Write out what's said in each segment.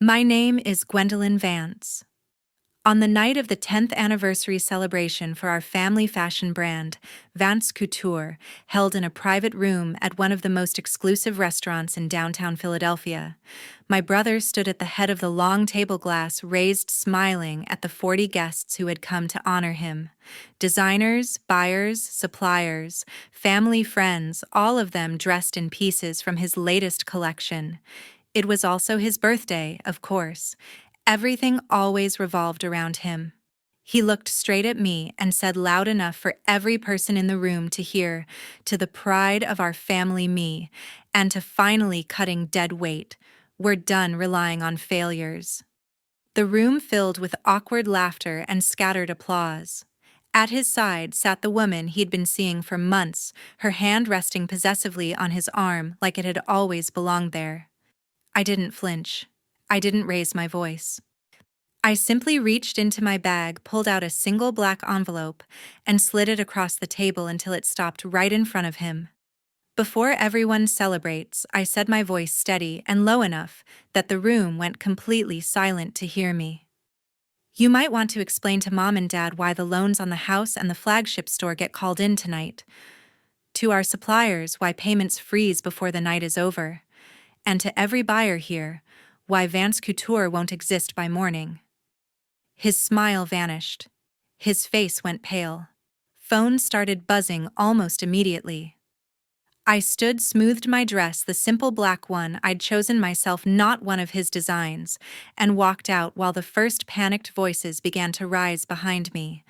My name is Gwendolyn Vance. On the night of the 10th anniversary celebration for our family fashion brand, Vance Couture, held in a private room at one of the most exclusive restaurants in downtown Philadelphia, my brother stood at the head of the long table, glass raised, smiling at the 40 guests who had come to honor him. Designers, buyers, suppliers, family, friends, all of them dressed in pieces from his latest collection. It was also his birthday, of course. Everything always revolved around him. He looked straight at me and said loud enough for every person in the room to hear, "To the pride of our family, me," and to finally cutting dead weight. We're done relying on failures. The room filled with awkward laughter and scattered applause. At his side sat the woman he'd been seeing for months, her hand resting possessively on his arm like it had always belonged there. I didn't flinch. I didn't raise my voice. I simply reached into my bag, pulled out a single black envelope, and slid it across the table until it stopped right in front of him. Before everyone celebrates, I said, my voice steady and low enough that the room went completely silent to hear me. You might want to explain to Mom and Dad why the loans on the house and the flagship store get called in tonight. To our suppliers, why payments freeze before the night is over. And to every buyer here, why Vance Couture won't exist by morning. His smile vanished. His face went pale. Phones started buzzing almost immediately. I stood, smoothed my dress, the simple black one I'd chosen myself, not one of his designs, and walked out while the first panicked voices began to rise behind me.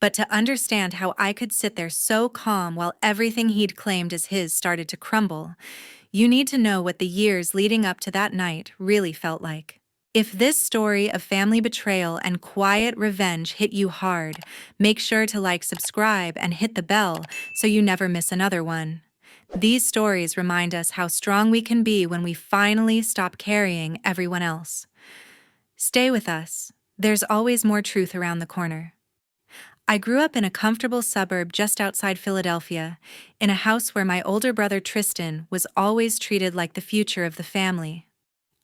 But to understand how I could sit there so calm while everything he'd claimed as his started to crumble, you need to know what the years leading up to that night really felt like. If this story of family betrayal and quiet revenge hit you hard, make sure to like, subscribe, and hit the bell so you never miss another one. These stories remind us how strong we can be when we finally stop carrying everyone else. Stay with us. There's always more truth around the corner. I grew up in a comfortable suburb just outside Philadelphia, in a house where my older brother Tristan was always treated like the future of the family.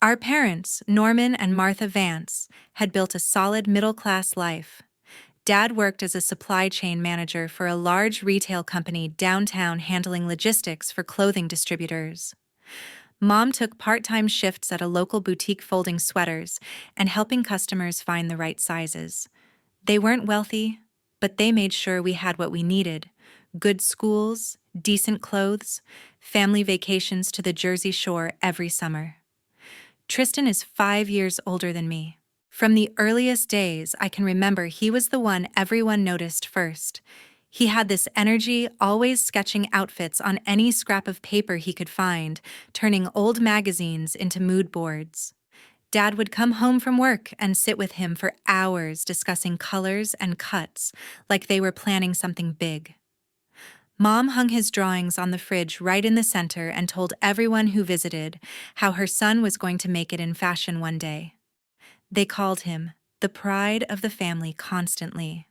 Our parents, Norman and Martha Vance, had built a solid middle-class life. Dad worked as a supply chain manager for a large retail company downtown, handling logistics for clothing distributors. Mom took part-time shifts at a local boutique, folding sweaters and helping customers find the right sizes. They weren't wealthy, but they made sure we had what we needed: good schools, decent clothes, family vacations to the Jersey Shore every summer. Tristan is 5 years older than me. From the earliest days, I can remember he was the one everyone noticed first. He had this energy, always sketching outfits on any scrap of paper he could find, turning old magazines into mood boards. Dad would come home from work and sit with him for hours discussing colors and cuts, like they were planning something big. Mom hung his drawings on the fridge right in the center and told everyone who visited how her son was going to make it in fashion one day. They called him the pride of the family constantly.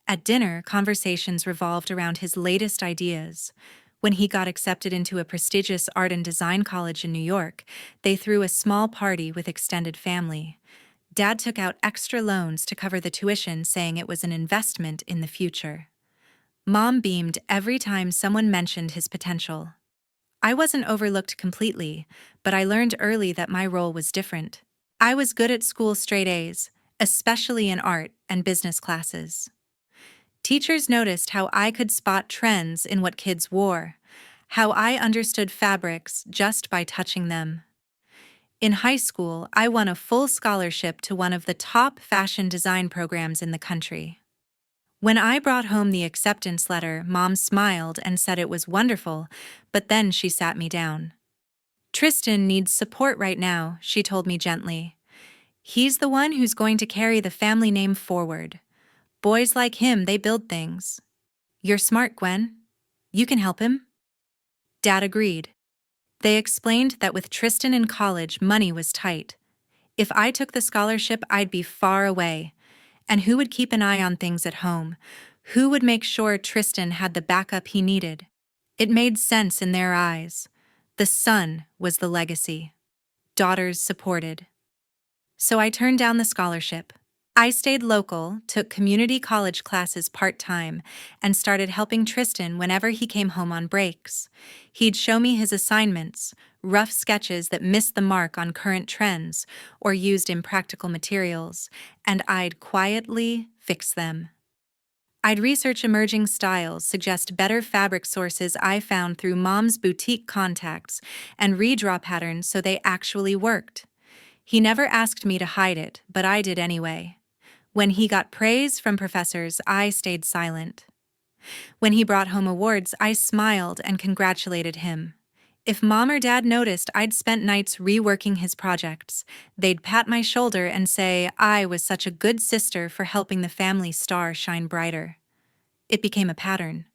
At dinner, conversations revolved around his latest ideas. When he got accepted into a prestigious art and design college in New York, they threw a small party with extended family. Dad took out extra loans to cover the tuition, saying it was an investment in the future. Mom beamed every time someone mentioned his potential. I wasn't overlooked completely, but I learned early that my role was different. I was good at school, straight A's, especially in art and business classes. Teachers noticed how I could spot trends in what kids wore, how I understood fabrics just by touching them. In high school, I won a full scholarship to one of the top fashion design programs in the country. When I brought home the acceptance letter, Mom smiled and said it was wonderful, but then she sat me down. "Tristan needs support right now," she told me gently. "He's the one who's going to carry the family name forward. Boys like him, they build things. You're smart, Gwen. You can help him." Dad agreed. They explained that with Tristan in college, money was tight. If I took the scholarship, I'd be far away. And who would keep an eye on things at home? Who would make sure Tristan had the backup he needed? It made sense in their eyes. The son was the legacy. Daughters supported. So I turned down the scholarship. I stayed local, took community college classes part-time, and started helping Tristan whenever he came home on breaks. He'd show me his assignments, rough sketches that missed the mark on current trends or used impractical materials, and I'd quietly fix them. I'd research emerging styles, suggest better fabric sources I found through Mom's boutique contacts, and redraw patterns so they actually worked. He never asked me to hide it, but I did anyway. When he got praise from professors, I stayed silent. When he brought home awards, I smiled and congratulated him. If Mom or Dad noticed I'd spent nights reworking his projects, they'd pat my shoulder and say I was such a good sister for helping the family star shine brighter. It became a pattern.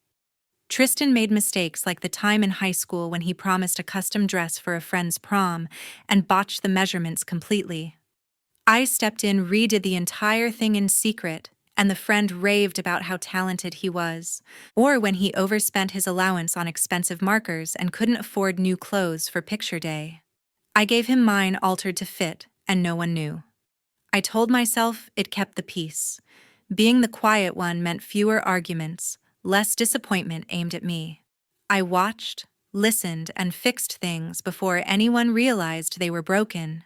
Tristan made mistakes like the time in high school when he promised a custom dress for a friend's prom and botched the measurements completely. I stepped in, redid the entire thing in secret, and the friend raved about how talented he was. Or when he overspent his allowance on expensive markers and couldn't afford new clothes for picture day. I gave him mine altered to fit, and no one knew. I told myself it kept the peace. Being the quiet one meant fewer arguments, less disappointment aimed at me. I watched, listened, and fixed things before anyone realized they were broken.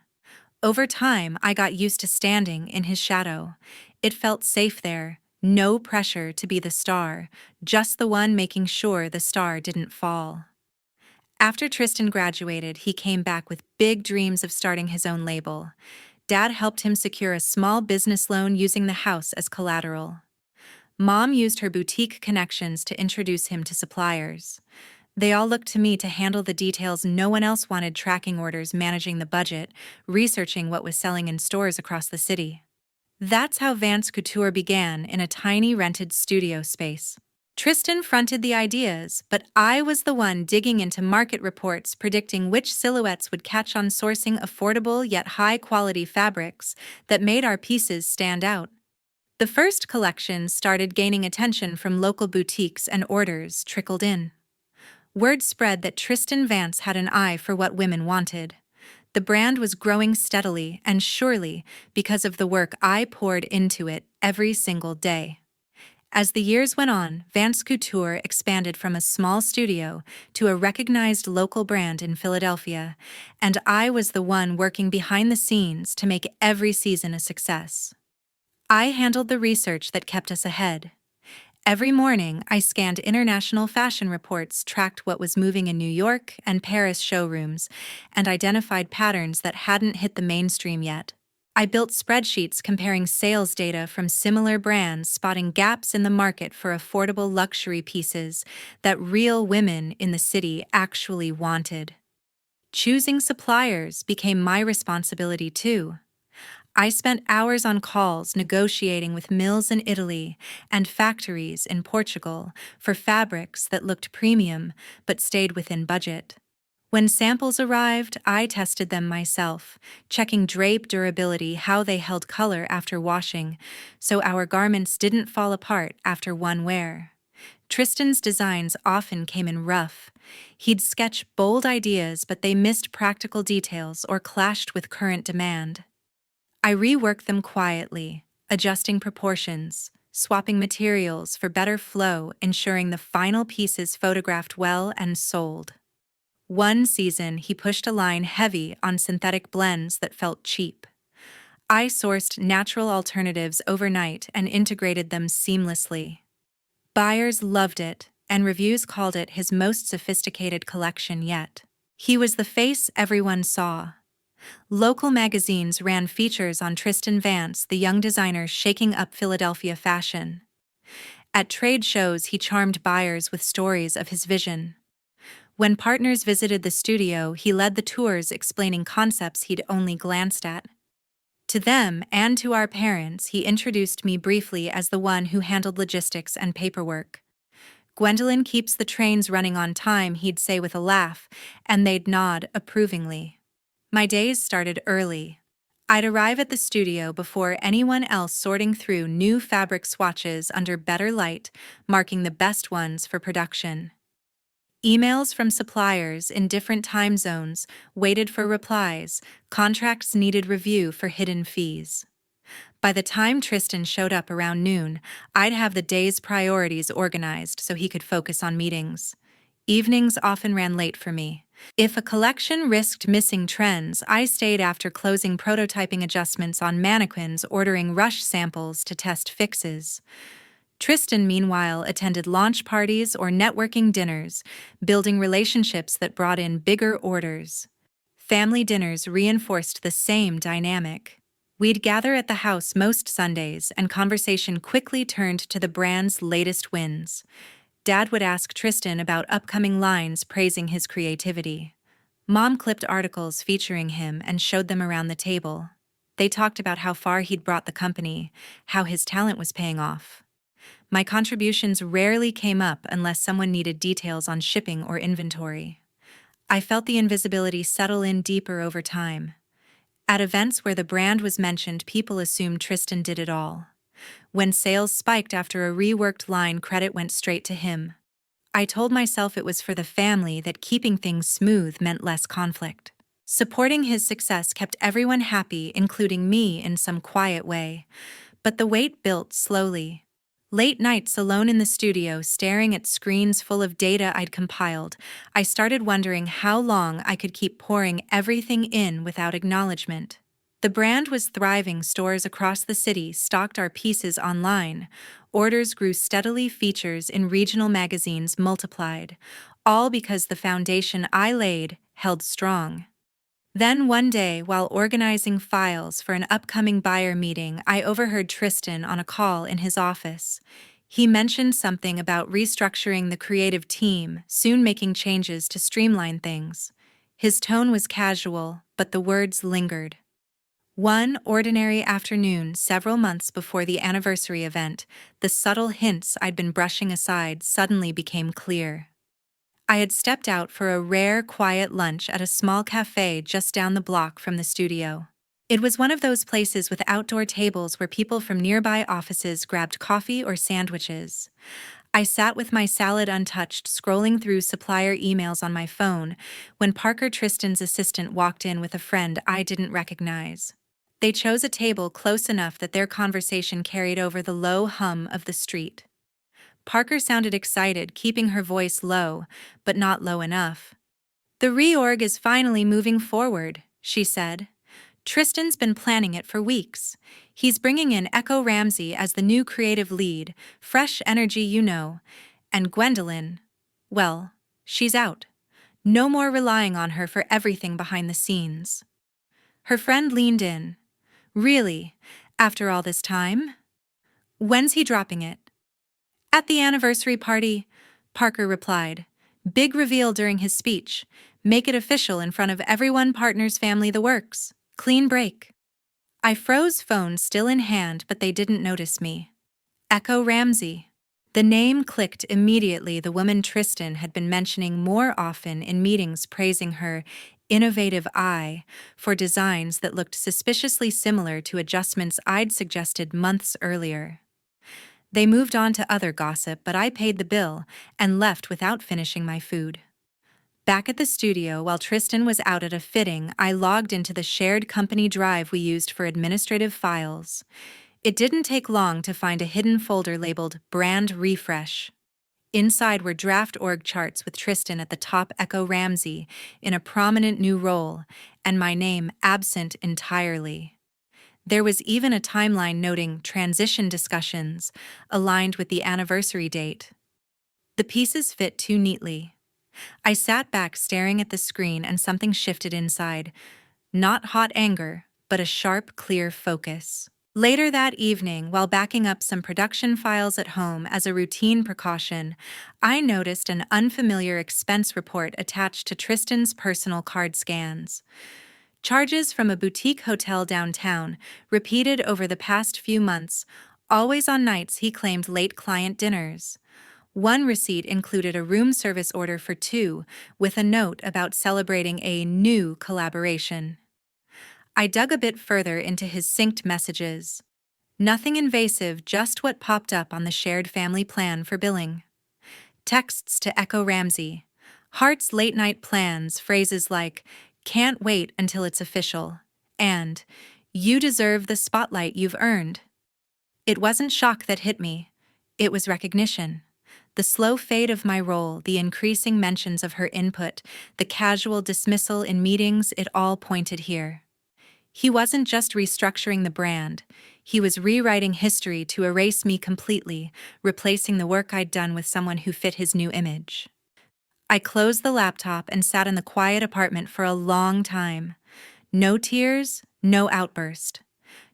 Over time, I got used to standing in his shadow. It felt safe there, no pressure to be the star, just the one making sure the star didn't fall. After Tristan graduated, he came back with big dreams of starting his own label. Dad helped him secure a small business loan using the house as collateral. Mom used her boutique connections to introduce him to suppliers. They all looked to me to handle the details. No one else wanted tracking orders, managing the budget, researching what was selling in stores across the city. That's how Vance Couture began, in a tiny rented studio space. Tristan fronted the ideas, but I was the one digging into market reports, predicting which silhouettes would catch on, sourcing affordable yet high-quality fabrics that made our pieces stand out. The first collection started gaining attention from local boutiques and orders trickled in. Word spread that Tristan Vance had an eye for what women wanted. The brand was growing steadily and surely because of the work I poured into it every single day. As the years went on, Vance Couture expanded from a small studio to a recognized local brand in Philadelphia, and I was the one working behind the scenes to make every season a success. I handled the research that kept us ahead. Every morning, I scanned international fashion reports, tracked what was moving in New York and Paris showrooms, and identified patterns that hadn't hit the mainstream yet. I built spreadsheets comparing sales data from similar brands, spotting gaps in the market for affordable luxury pieces that real women in the city actually wanted. Choosing suppliers became my responsibility too. I spent hours on calls negotiating with mills in Italy and factories in Portugal for fabrics that looked premium but stayed within budget. When samples arrived, I tested them myself, checking drape durability, how they held color after washing, so our garments didn't fall apart after one wear. Tristan's designs often came in rough. He'd sketch bold ideas, but they missed practical details or clashed with current demand. I reworked them quietly, adjusting proportions, swapping materials for better flow, ensuring the final pieces photographed well and sold. One season, he pushed a line heavy on synthetic blends that felt cheap. I sourced natural alternatives overnight and integrated them seamlessly. Buyers loved it, and reviews called it his most sophisticated collection yet. He was the face everyone saw. Local magazines ran features on Tristan Vance, the young designer shaking up Philadelphia fashion. At trade shows, he charmed buyers with stories of his vision. When partners visited the studio, he led the tours, explaining concepts he'd only glanced at. To them and to our parents, he introduced me briefly as the one who handled logistics and paperwork. "Gwendolyn keeps the trains running on time," he'd say with a laugh, and they'd nod approvingly. My days started early. I'd arrive at the studio before anyone else, sorting through new fabric swatches under better light, marking the best ones for production. Emails from suppliers in different time zones waited for replies, contracts needed review for hidden fees. By the time Tristan showed up around noon, I'd have the day's priorities organized so he could focus on meetings. Evenings often ran late for me. If a collection risked missing trends, I stayed after closing prototyping adjustments on mannequins, ordering rush samples to test fixes. Tristan, meanwhile, attended launch parties or networking dinners, building relationships that brought in bigger orders. Family dinners reinforced the same dynamic. We'd gather at the house most Sundays, and conversation quickly turned to the brand's latest wins. Dad would ask Tristan about upcoming lines praising his creativity. Mom clipped articles featuring him and showed them around the table. They talked about how far he'd brought the company, how his talent was paying off. My contributions rarely came up unless someone needed details on shipping or inventory. I felt the invisibility settle in deeper over time. At events where the brand was mentioned, people assumed Tristan did it all. When sales spiked after a reworked line, credit went straight to him. I told myself it was for the family, that keeping things smooth meant less conflict. Supporting his success kept everyone happy, including me in some quiet way. But the weight built slowly. Late nights alone in the studio, staring at screens full of data I'd compiled, I started wondering how long I could keep pouring everything in without acknowledgement. The brand was thriving. Stores across the city stocked our pieces online. Orders grew steadily, features in regional magazines multiplied, all because the foundation I laid held strong. Then one day, while organizing files for an upcoming buyer meeting, I overheard Tristan on a call in his office. He mentioned something about restructuring the creative team, soon making changes to streamline things. His tone was casual, but the words lingered. One ordinary afternoon, several months before the anniversary event, the subtle hints I'd been brushing aside suddenly became clear. I had stepped out for a rare, quiet lunch at a small cafe just down the block from the studio. It was one of those places with outdoor tables where people from nearby offices grabbed coffee or sandwiches. I sat with my salad untouched, scrolling through supplier emails on my phone, when Parker, Tristan's assistant, walked in with a friend I didn't recognize. They chose a table close enough that their conversation carried over the low hum of the street. Parker sounded excited, keeping her voice low, but not low enough. "The reorg is finally moving forward," she said. "Tristan's been planning it for weeks. He's bringing in Echo Ramsey as the new creative lead, fresh energy, you know. And Gwendolyn, well, she's out. No more relying on her for everything behind the scenes." Her friend leaned in. "Really? After all this time? When's he dropping it?" "At the anniversary party," Parker replied. "Big reveal during his speech. Make it official in front of everyone, partners, family, the works. Clean break." I froze, phone still in hand, but they didn't notice me. Echo Ramsey. The name clicked immediately. The woman Tristan had been mentioning more often in meetings, praising her innovative eye for designs that looked suspiciously similar to adjustments I'd suggested months earlier. They moved on to other gossip, but I paid the bill and left without finishing my food. Back at the studio, while Tristan was out at a fitting, I logged into the shared company drive we used for administrative files. It didn't take long to find a hidden folder labeled Brand Refresh. Inside were draft org charts with Tristan at the top, Echo Ramsey in a prominent new role, and my name absent entirely. There was even a timeline noting transition discussions, aligned with the anniversary date. The pieces fit too neatly. I sat back staring at the screen, and something shifted inside. Not hot anger, but a sharp, clear focus. Later that evening, while backing up some production files at home as a routine precaution, I noticed an unfamiliar expense report attached to Tristan's personal card scans. Charges from a boutique hotel downtown, repeated over the past few months, always on nights he claimed late client dinners. One receipt included a room service order for two, with a note about celebrating a new collaboration. I dug a bit further into his synced messages. Nothing invasive, just what popped up on the shared family plan for billing. Texts to Echo Ramsey. Hart's late-night plans, phrases like, "Can't wait until it's official," and "You deserve the spotlight you've earned." It wasn't shock that hit me. It was recognition. The slow fade of my role, the increasing mentions of her input, the casual dismissal in meetings, it all pointed here. He wasn't just restructuring the brand. He was rewriting history to erase me completely, replacing the work I'd done with someone who fit his new image. I closed the laptop and sat in the quiet apartment for a long time. No tears, no outburst.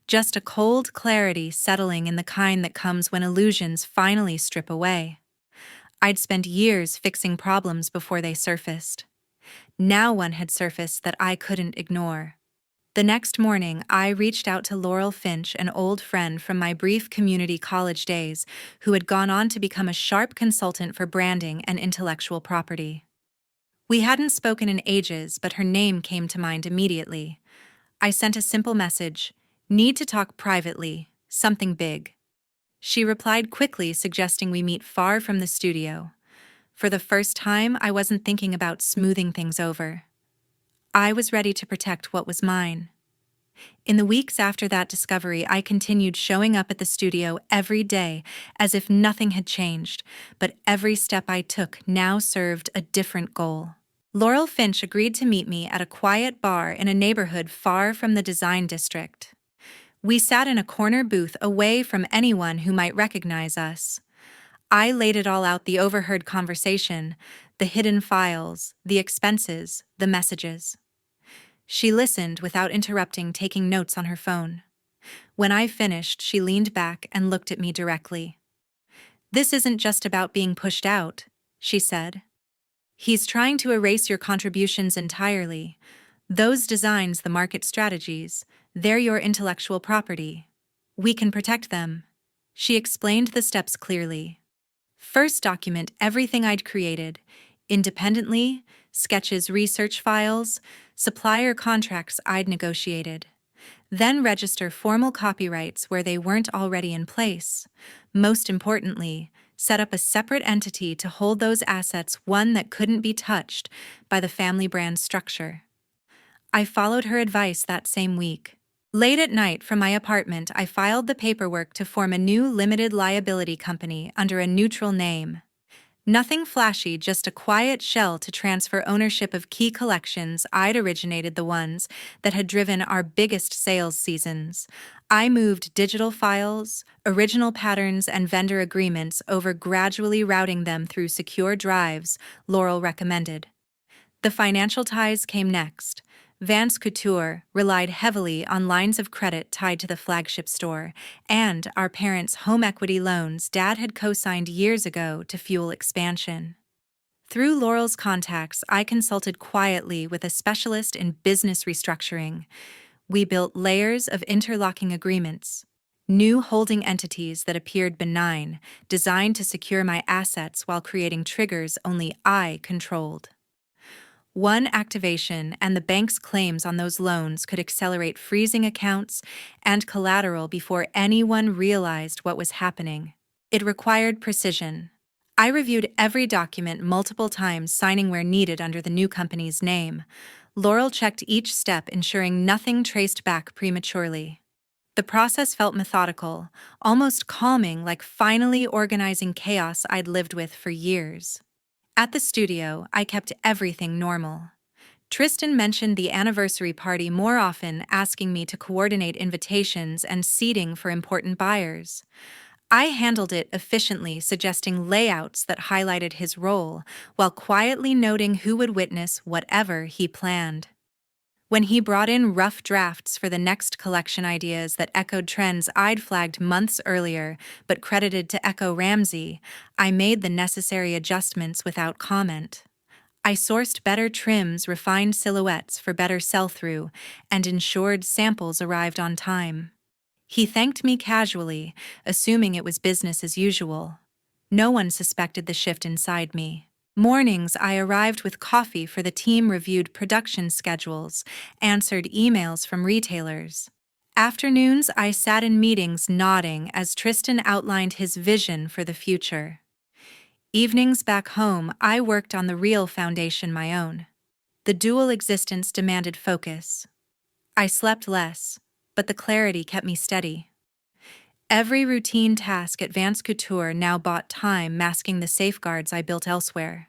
Just a cold clarity settling in the kind that comes when illusions finally strip away. I'd spent years fixing problems before they surfaced. Now one had surfaced that I couldn't ignore. The next morning, I reached out to Laurel Finch, an old friend from my brief community college days, who had gone on to become a sharp consultant for branding and intellectual property. We hadn't spoken in ages, but her name came to mind immediately. I sent a simple message, "Need to talk privately, something big." She replied quickly, suggesting we meet far from the studio. For the first time, I wasn't thinking about smoothing things over. I was ready to protect what was mine. In the weeks after that discovery, I continued showing up at the studio every day as if nothing had changed, but every step I took now served a different goal. Laurel Finch agreed to meet me at a quiet bar in a neighborhood far from the design district. We sat in a corner booth away from anyone who might recognize us. I laid it all out, the overheard conversation, the hidden files, the expenses, the messages. She listened without interrupting, taking notes on her phone. When I finished, she leaned back and looked at me directly. "This isn't just about being pushed out," she said. "He's trying to erase your contributions entirely. Those designs, the market strategies, they're your intellectual property. We can protect them." She explained the steps clearly. First, document everything I'd created, independently, sketches, research files, supplier contracts I'd negotiated. Then register formal copyrights where they weren't already in place. Most importantly, set up a separate entity to hold those assets, one that couldn't be touched by the family brand structure. I followed her advice that same week. Late at night from my apartment, I filed the paperwork to form a new limited liability company under a neutral name. Nothing flashy, just a quiet shell to transfer ownership of key collections. I'd originated the ones that had driven our biggest sales seasons. I moved digital files, original patterns, and vendor agreements over, gradually routing them through secure drives Laurel recommended. The financial ties came next. Vance Couture relied heavily on lines of credit tied to the flagship store, and our parents' home equity loans Dad had co-signed years ago to fuel expansion. Through Laurel's contacts, I consulted quietly with a specialist in business restructuring. We built layers of interlocking agreements, new holding entities that appeared benign, designed to secure my assets while creating triggers only I controlled. One activation and the bank's claims on those loans could accelerate freezing accounts and collateral before anyone realized what was happening. It required precision. I reviewed every document multiple times, signing where needed under the new company's name. Laurel checked each step, ensuring nothing traced back prematurely. The process felt methodical, almost calming, like finally organizing chaos I'd lived with for years. At the studio, I kept everything normal. Tristan mentioned the anniversary party more often, asking me to coordinate invitations and seating for important buyers. I handled it efficiently, suggesting layouts that highlighted his role, while quietly noting who would witness whatever he planned. When he brought in rough drafts for the next collection, ideas that echoed trends I'd flagged months earlier but credited to Echo Ramsey, I made the necessary adjustments without comment. I sourced better trims, refined silhouettes for better sell-through, and ensured samples arrived on time. He thanked me casually, assuming it was business as usual. No one suspected the shift inside me. Mornings, I arrived with coffee for the team, reviewed production schedules, answered emails from retailers. Afternoons, I sat in meetings nodding as Tristan outlined his vision for the future. Evenings back home, I worked on the real foundation, my own. The dual existence demanded focus. I slept less, but the clarity kept me steady. Every routine task at Vance Couture now bought time, masking the safeguards I built elsewhere.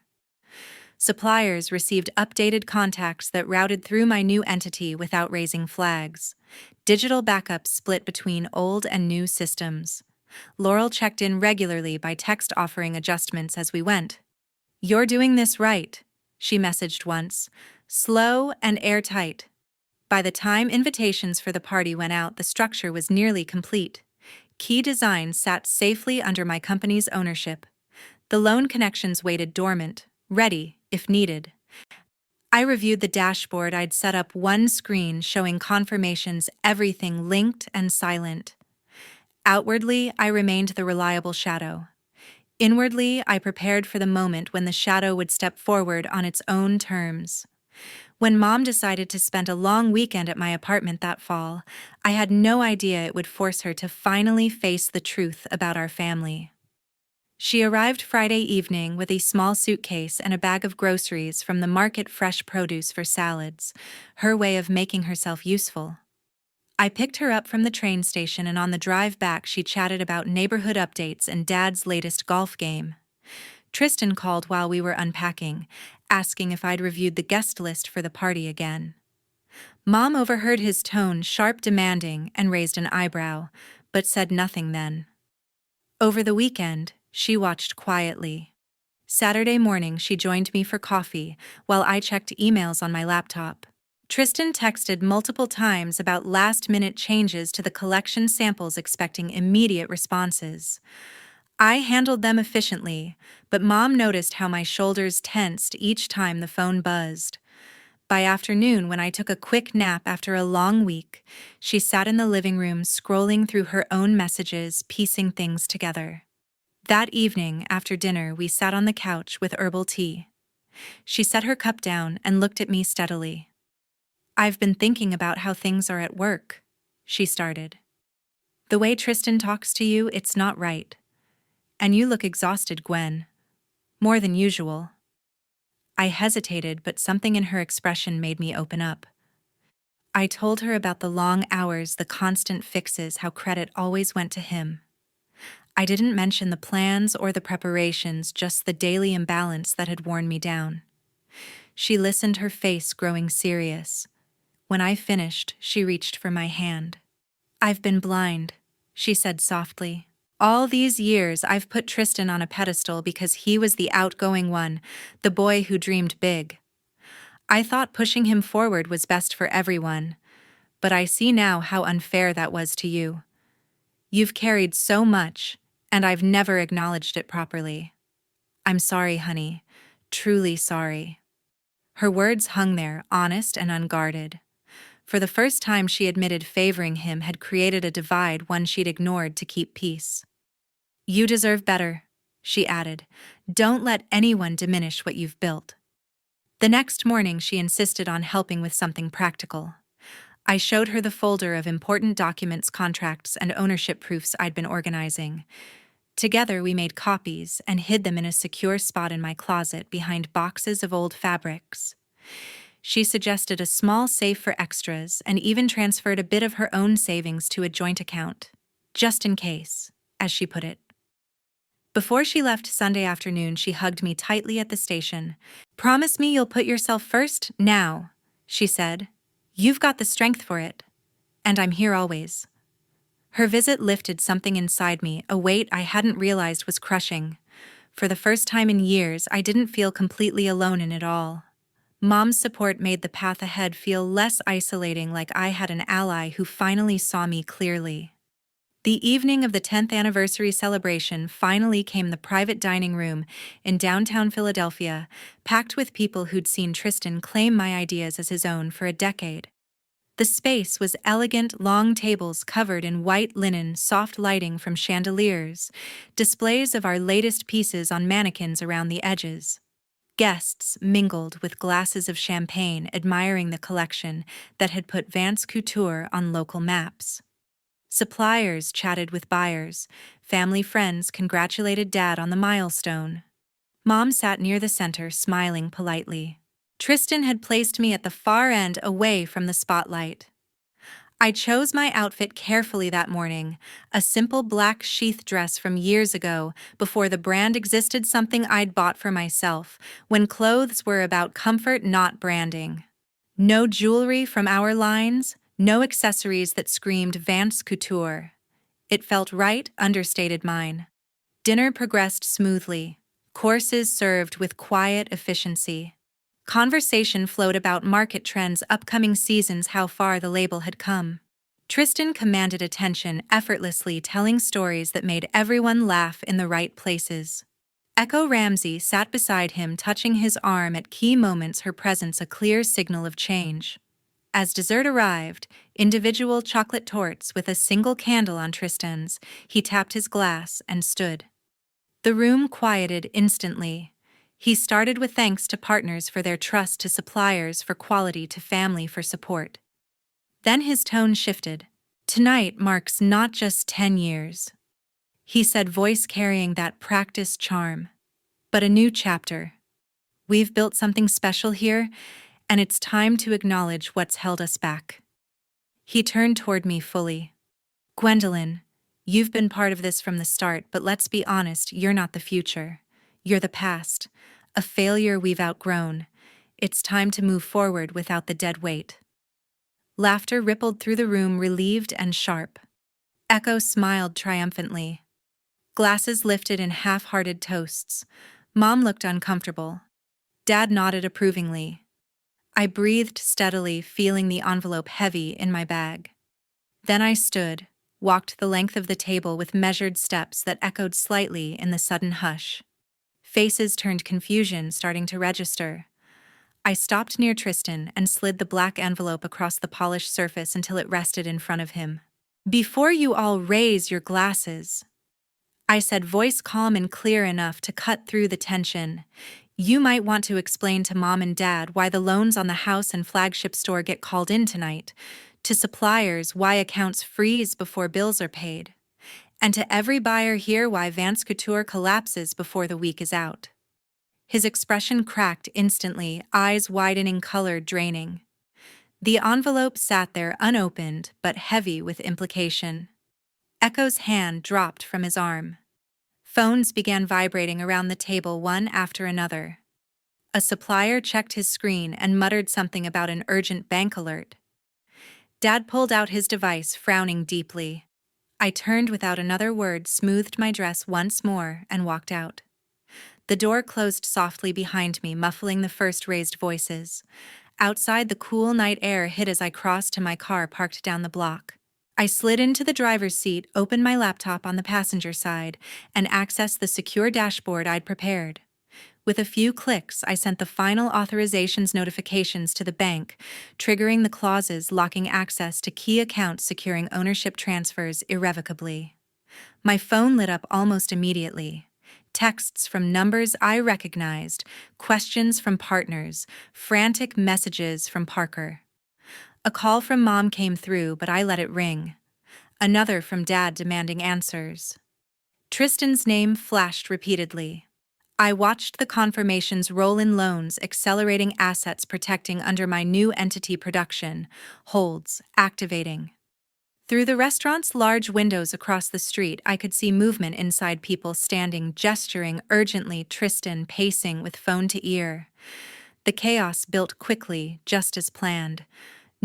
Suppliers received updated contacts that routed through my new entity without raising flags. Digital backups split between old and new systems. Laurel checked in regularly by text, offering adjustments as we went. "You're doing this right," she messaged once. "Slow and airtight." By the time invitations for the party went out, the structure was nearly complete. Key designs sat safely under my company's ownership. The loan connections waited dormant, ready if needed. I reviewed the dashboard. I'd set up one screen showing confirmations, everything linked and silent. Outwardly, I remained the reliable shadow. Inwardly, I prepared for the moment when the shadow would step forward on its own terms. When Mom decided to spend a long weekend at my apartment that fall, I had no idea it would force her to finally face the truth about our family. She arrived Friday evening with a small suitcase and a bag of groceries from the market, fresh produce for salads, her way of making herself useful. I picked her up from the train station, and on the drive back she chatted about neighborhood updates and Dad's latest golf game. Tristan called while we were unpacking, asking if I'd reviewed the guest list for the party again. Mom overheard his tone, sharp, demanding, and raised an eyebrow, but said nothing then. Over the weekend, she watched quietly. Saturday morning, she joined me for coffee while I checked emails on my laptop. Tristan texted multiple times about last-minute changes to the collection samples, expecting immediate responses. I handled them efficiently, but Mom noticed how my shoulders tensed each time the phone buzzed. By afternoon, when I took a quick nap after a long week, she sat in the living room scrolling through her own messages, piecing things together. That evening, after dinner, we sat on the couch with herbal tea. She set her cup down and looked at me steadily. "I've been thinking about how things are at work," she started. "The way Tristan talks to you, it's not right. And you look exhausted, Gwen. More than usual." I hesitated, but something in her expression made me open up. I told her about the long hours, the constant fixes, how credit always went to him. I didn't mention the plans or the preparations, just the daily imbalance that had worn me down. She listened, her face growing serious. When I finished, she reached for my hand. "I've been blind," she said softly. "All these years I've put Tristan on a pedestal because he was the outgoing one, the boy who dreamed big. I thought pushing him forward was best for everyone, but I see now how unfair that was to you. You've carried so much, and I've never acknowledged it properly. I'm sorry, honey, truly sorry." Her words hung there, honest and unguarded. For the first time, she admitted favoring him had created a divide, one she'd ignored to keep peace. "You deserve better," she added. "Don't let anyone diminish what you've built." The next morning, she insisted on helping with something practical. I showed her the folder of important documents, contracts, and ownership proofs I'd been organizing. Together, we made copies and hid them in a secure spot in my closet behind boxes of old fabrics. She suggested a small safe for extras and even transferred a bit of her own savings to a joint account, just in case, as she put it. Before she left Sunday afternoon, she hugged me tightly at the station. "Promise me you'll put yourself first now," she said. "You've got the strength for it, and I'm here always." Her visit lifted something inside me, a weight I hadn't realized was crushing. For the first time in years, I didn't feel completely alone in it all. Mom's support made the path ahead feel less isolating, like I had an ally who finally saw me clearly. The evening of the 10th anniversary celebration finally came. The private dining room in downtown Philadelphia, packed with people who'd seen Tristan claim my ideas as his own for a decade. The space was elegant, long tables covered in white linen, soft lighting from chandeliers, displays of our latest pieces on mannequins around the edges. Guests mingled with glasses of champagne, admiring the collection that had put Vance Couture on local maps. Suppliers chatted with buyers, family friends congratulated Dad on the milestone. Mom sat near the center, smiling politely. Tristan had placed me at the far end, away from the spotlight. I chose my outfit carefully that morning, a simple black sheath dress from years ago, before the brand existed, something I'd bought for myself, when clothes were about comfort, not branding. No jewelry from our lines, no accessories that screamed Vance Couture. It felt right, understated mine. Dinner progressed smoothly. Courses served with quiet efficiency. Conversation flowed about market trends, upcoming seasons, how far the label had come. Tristan commanded attention, effortlessly telling stories that made everyone laugh in the right places. Echo Ramsey sat beside him, touching his arm at key moments, her presence a clear signal of change. As dessert arrived, individual chocolate torts with a single candle on Tristan's, he tapped his glass and stood. The room quieted instantly. He started with thanks to partners for their trust, to suppliers for quality, to family for support. Then his tone shifted. Tonight marks not just 10 years, he said, voice carrying that practiced charm, but a new chapter. We've built something special here, and it's time to acknowledge what's held us back. He turned toward me fully. Gwendolyn, you've been part of this from the start, but let's be honest, you're not the future. You're the past, a failure we've outgrown. It's time to move forward without the dead weight. Laughter rippled through the room, relieved and sharp. Echo smiled triumphantly. Glasses lifted in half-hearted toasts. Mom looked uncomfortable. Dad nodded approvingly. I breathed steadily, feeling the envelope heavy in my bag. Then I stood, walked the length of the table with measured steps that echoed slightly in the sudden hush. Faces turned, confusion starting to register. I stopped near Tristan and slid the black envelope across the polished surface until it rested in front of him. Before you all raise your glasses, I said, voice calm and clear enough to cut through the tension, you might want to explain to Mom and Dad why the loans on the house and flagship store get called in tonight, to suppliers why accounts freeze before bills are paid, and to every buyer here why Vance Couture collapses before the week is out. His expression cracked instantly, eyes widening, color draining. The envelope sat there unopened but heavy with implication. Echo's hand dropped from his arm. Phones began vibrating around the table, one after another. A supplier checked his screen and muttered something about an urgent bank alert. Dad pulled out his device, frowning deeply. I turned without another word, smoothed my dress once more, and walked out. The door closed softly behind me, muffling the first raised voices. Outside, the cool night air hit as I crossed to my car parked down the block. I slid into the driver's seat, opened my laptop on the passenger side, and accessed the secure dashboard I'd prepared. With a few clicks, I sent the final authorizations notifications to the bank, triggering the clauses locking access to key accounts, securing ownership transfers irrevocably. My phone lit up almost immediately. Texts from numbers I recognized, questions from partners, frantic messages from Parker. A call from Mom came through, but I let it ring. Another from Dad demanding answers. Tristan's name flashed repeatedly. I watched the confirmations roll in, loans, accelerating, assets protecting under my new entity, production, holds, activating. Through the restaurant's large windows across the street, I could see movement inside, people standing, gesturing urgently, Tristan pacing with phone to ear. The chaos built quickly, just as planned.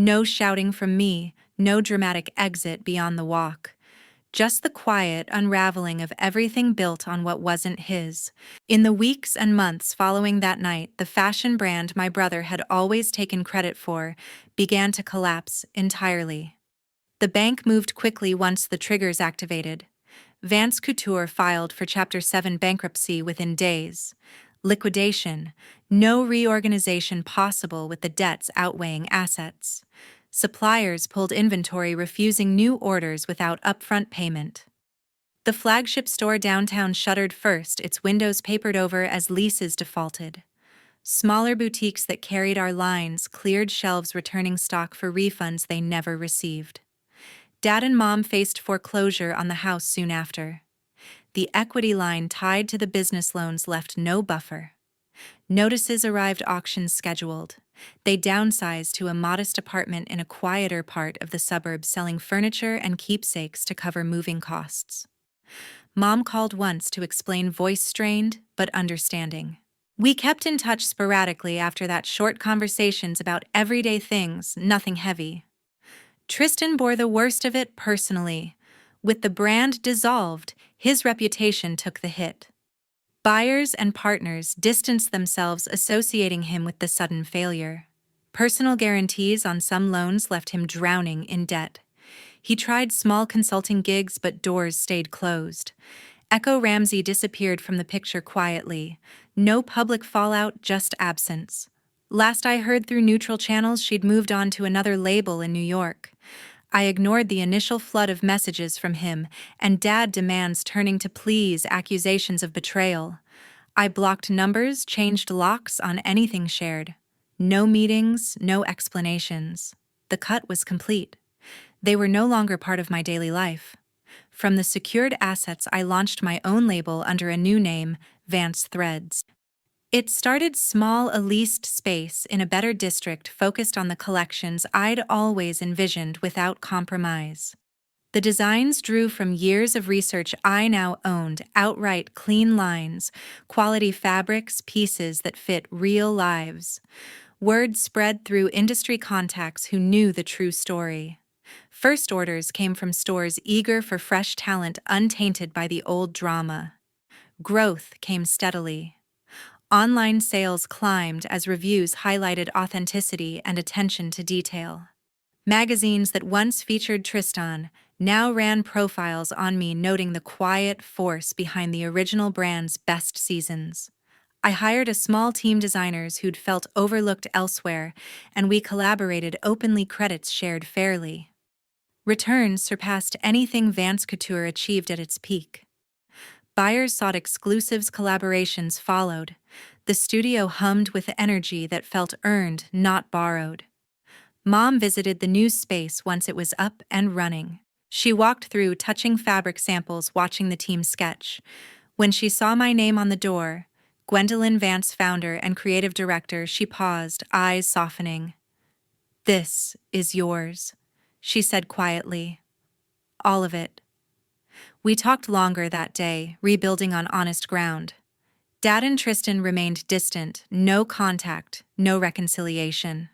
No shouting from me, no dramatic exit beyond the walk. Just the quiet unraveling of everything built on what wasn't his. In the weeks and months following that night, the fashion brand my brother had always taken credit for began to collapse entirely. The bank moved quickly once the triggers activated. Vance Couture filed for Chapter 7 bankruptcy within days. Liquidation, no reorganization possible with the debts outweighing assets. Suppliers pulled inventory, refusing new orders without upfront payment. The flagship store downtown shuttered first, its windows papered over as leases defaulted. Smaller boutiques that carried our lines cleared shelves, returning stock for refunds they never received. Dad and Mom faced foreclosure on the house soon after. the equity line tied to the business loans left no buffer. Notices arrived, auctions scheduled. They downsized to a modest apartment in a quieter part of the suburb, selling furniture and keepsakes to cover moving costs. Mom called once to explain, voice strained but understanding. We kept in touch sporadically after that, short conversations about everyday things, nothing heavy. Tristan bore the worst of it personally. With the brand dissolved, his reputation took the hit. Buyers and partners distanced themselves, associating him with the sudden failure. Personal guarantees on some loans left him drowning in debt. He tried small consulting gigs, but doors stayed closed. Echo Ramsey disappeared from the picture quietly. No public fallout, just absence. Last I heard through neutral channels, she'd moved on to another label in New York. I ignored the initial flood of messages from him and Dad demands, turning to pleas, accusations of betrayal. I blocked numbers, changed locks on anything shared. No meetings, no explanations. The cut was complete. They were no longer part of my daily life. From the secured assets, I launched my own label under a new name, Vance Threads. It started small, a leased space in a better district focused on the collections I'd always envisioned without compromise. The designs drew from years of research I now owned, outright clean lines, quality fabrics, pieces that fit real lives. Word spread through industry contacts who knew the true story. First orders came from stores eager for fresh talent untainted by the old drama. Growth came steadily. Online sales climbed as reviews highlighted authenticity and attention to detail. Magazines that once featured Tristan now ran profiles on me, noting the quiet force behind the original brand's best seasons. I hired a small team, designers who'd felt overlooked elsewhere, and we collaborated openly, credits shared fairly. Returns surpassed anything Vance Couture achieved at its peak. Buyers sought exclusives, collaborations followed. The studio hummed with energy that felt earned, not borrowed. Mom visited the new space once it was up and running. She walked through, touching fabric samples, watching the team sketch. When she saw my name on the door, Gwendolyn Vance, founder and creative director, she paused, eyes softening. "This is yours," she said quietly. "All of it." We talked longer that day, rebuilding on honest ground. Dad and Tristan remained distant, no contact, no reconciliation.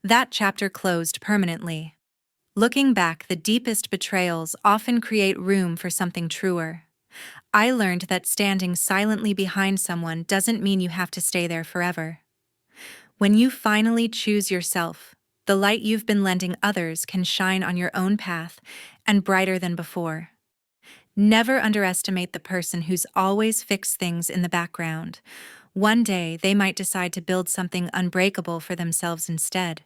That chapter closed permanently. Looking back, the deepest betrayals often create room for something truer. I learned that standing silently behind someone doesn't mean you have to stay there forever. When you finally choose yourself, the light you've been lending others can shine on your own path, and brighter than before. Never underestimate the person who's always fixed things in the background. One day, they might decide to build something unbreakable for themselves instead.